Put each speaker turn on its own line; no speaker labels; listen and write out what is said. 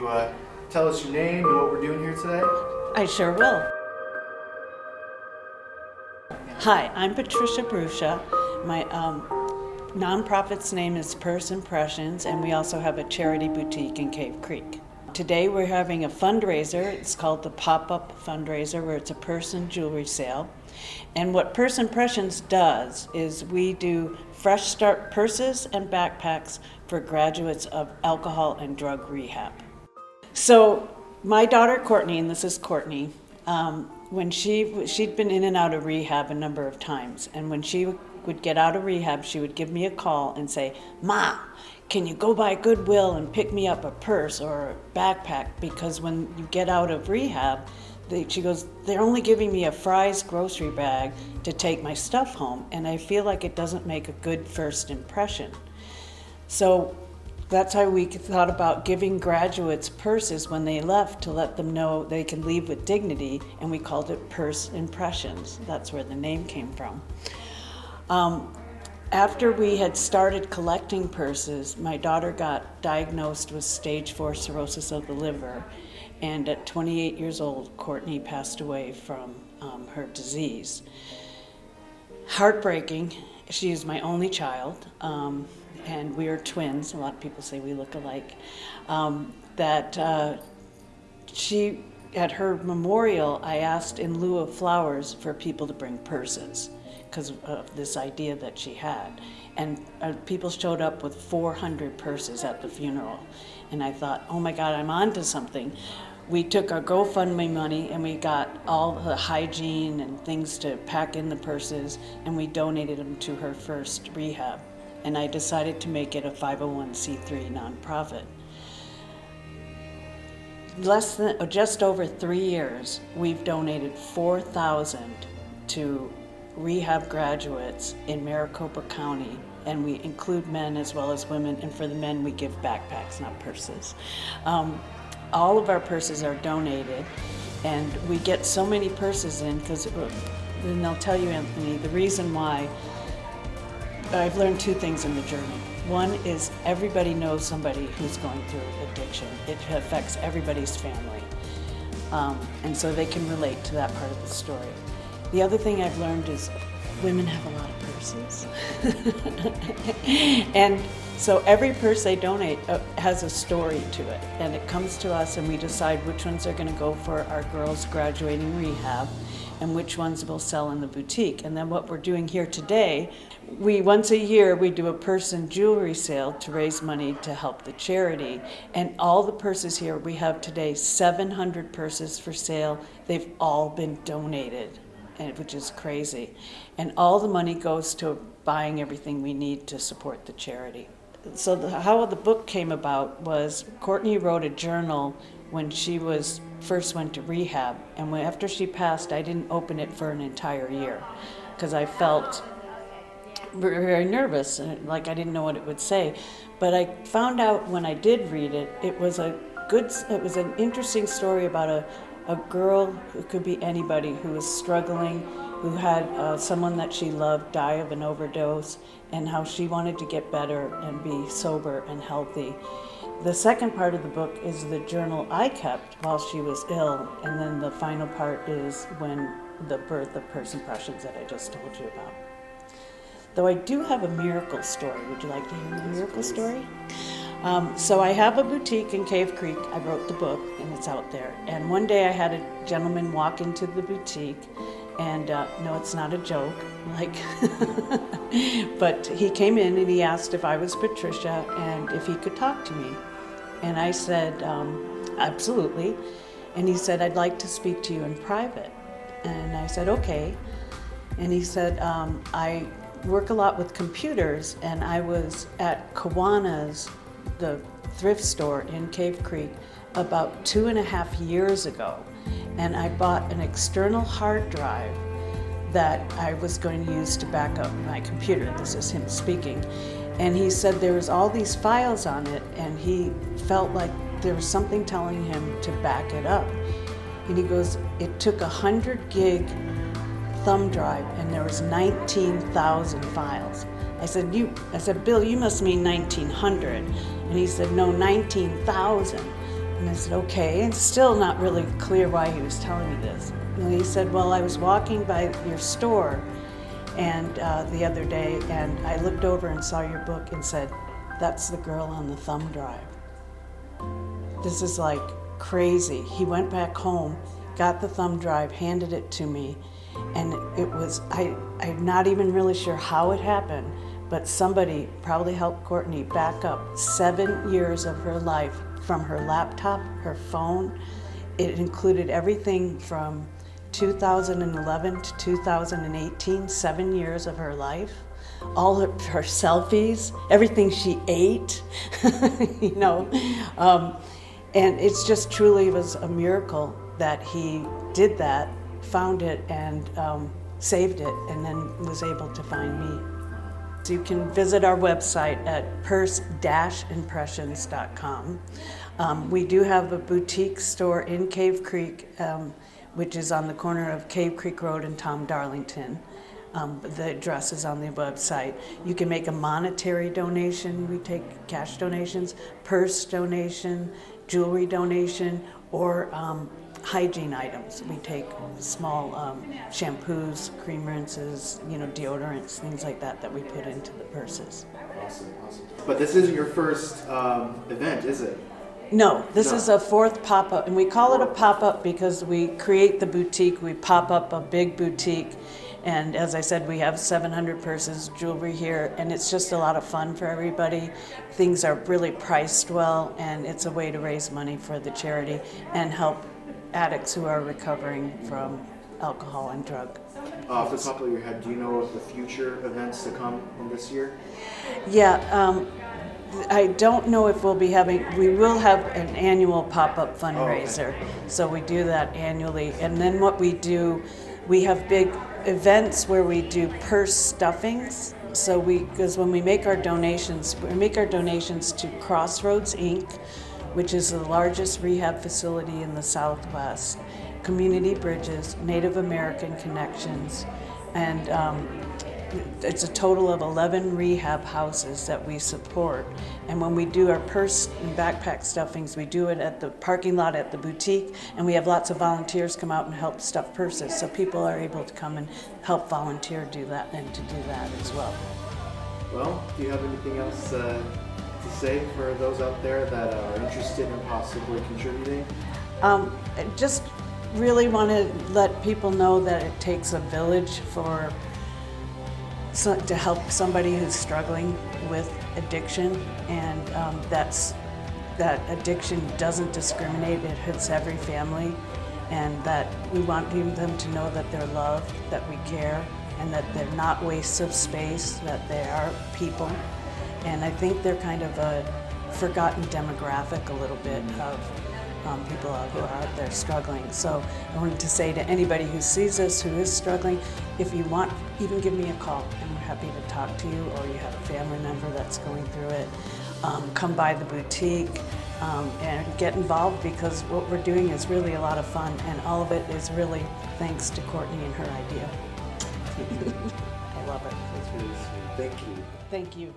to tell us your name and what we're doing here today?
I sure will. Hi, I'm Patricia. My nonprofit's name is Purse Impressions, and we also have a charity boutique in Cave Creek. Today we're having a fundraiser. It's called the Pop Up Fundraiser, where it's a purse and jewelry sale. And what Purse Impressions does is we do fresh start purses and backpacks for graduates of alcohol and drug rehab. So my daughter Courtney, and this is Courtney, when she'd been in and out of rehab a number of times, and when she would get out of rehab, she would give me a call and say, "Ma, can you go by Goodwill and pick me up a purse or a backpack? Because when you get out of rehab," she goes, "they're only giving me a Fry's grocery bag to take my stuff home, and I feel like it doesn't make a good first impression." So that's how we thought about giving graduates purses when they left, to let them know they can leave with dignity, and we called it Purse Impressions. That's where the name came from. After we had started collecting purses, my daughter got diagnosed with stage 4 cirrhosis of the liver, and at 28 years old, Courtney passed away from her disease. Heartbreaking. She is my only child, and we are twins. A lot of people say we look alike. She, at her memorial, I asked in lieu of flowers for people to bring purses, because of this idea that she had. And people showed up with 400 purses at the funeral. And I thought, oh my God, I'm onto something. We took our GoFundMe money and we got all the hygiene and things to pack in the purses, and we donated them to her first rehab. And I decided to make it a 501c3 nonprofit. Just over 3 years, we've donated 4,000 to rehab graduates in Maricopa County, and we include men as well as women, and for the men we give backpacks, not purses. All of our purses are donated, and we get so many purses in because, and I'll tell you, Anthony, the reason why. I've learned 2 things in the journey. One is everybody knows somebody who's going through addiction. It affects everybody's family, and so they can relate to that part of the story. The other thing I've learned is women have a lot of purses. And so every purse they donate has a story to it. And it comes to us and we decide which ones are going to go for our girls graduating rehab and which ones will sell in the boutique. And then what we're doing here today, once a year we do a purse and jewelry sale to raise money to help the charity. And all the purses here, we have today 700 purses for sale. They've all been donated, which is crazy. And all the money goes to buying everything we need to support the charity. So how the book came about was Courtney wrote a journal when she first went to rehab. And after she passed, I didn't open it for an entire year because I felt very nervous, like I didn't know what it would say. But I found out when I did read it, it was an interesting story about a girl who could be anybody who was struggling, who had someone that she loved die of an overdose, and how she wanted to get better and be sober and healthy. The second part of the book is the journal I kept while she was ill, and then the final part is when the birth of Purse Impressions that I just told you about. Though I do have a miracle story. Would you like to hear my miracle story? So I have a boutique in Cave Creek. I wrote the book, and it's out there. And one day I had a gentleman walk into the boutique, and no, it's not a joke, but he came in and he asked if I was Patricia and if he could talk to me. And I said, absolutely. And he said, I'd like to speak to you in private. And I said, okay. And he said, I work a lot with computers, and I was at Kiwanis, the thrift store in Cave Creek, about 2.5 years ago, and I bought an external hard drive that I was going to use to back up my computer. This is him speaking. And he said there was all these files on it, and he felt like there was something telling him to back it up. And he goes, it took 100 gig thumb drive, and there was 19,000 files. I said, Bill, you must mean 1,900. And he said, no, 19,000. And I said, okay, and still not really clear why he was telling me this. And he said, well, I was walking by your store and the other day, and I looked over and saw your book and said, that's the girl on the thumb drive. This is like crazy. He went back home, got the thumb drive, handed it to me, and it was, I'm not even really sure how it happened, but somebody probably helped Courtney back up 7 years of her life from her laptop, her phone. It included everything from 2011 to 2018, 7 years of her life. All of her selfies, everything she ate, you know. And it's just truly was a miracle that he did that, found it, and saved it, and then was able to find me. So you can visit our website at purse-impressions.com. We do have a boutique store in Cave Creek, which is on the corner of Cave Creek Road and Tom Darlington. The address is on the website. You can make a monetary donation. We take cash donations, purse donation, jewelry donation, or hygiene items. We take small shampoos, cream rinses, you know, deodorants, things like that we put into the purses.
Awesome. But this isn't your first event, is it?
No, this is a fourth pop-up, and we call it a pop-up because we create the boutique, we pop up a big boutique, and as I said, we have 700 purses, jewelry here, and it's just a lot of fun for everybody. Things are really priced well, and it's a way to raise money for the charity and help addicts who are recovering from alcohol and drug.
Off the top of your head, do you know of the future events to come in this year?
Yeah, I don't know if we will have an annual pop-up fundraiser.
Oh, okay.
So we do that annually. And then what we do, we have big events where we do purse stuffings. So because when we make our donations to Crossroads Inc., which is the largest rehab facility in the Southwest, Community Bridges, Native American Connections, and it's a total of 11 rehab houses that we support. And when we do our purse and backpack stuffings, we do it at the parking lot at the boutique, and we have lots of volunteers come out and help stuff purses. So people are able to come and help volunteer do that and to do that as well.
Well, do you have anything else to say for those out there that are interested in possibly contributing?
I just really want to let people know that it takes a village to help somebody who's struggling with addiction, and that addiction doesn't discriminate. It hits every family, and that we want them to know that they're loved, that we care, and that they're not wastes of space, that they are people. And I think they're kind of a forgotten demographic a little bit of people who are out there struggling. So I wanted to say to anybody who sees this, who is struggling, if you want, even give me a call, and we're happy to talk to you, or you have a family member that's going through it. Come by the boutique and get involved, because what we're doing is really a lot of fun, and all of it is really thanks to Courtney and her idea. I love it.
That's really sweet. Thank you.
Thank you.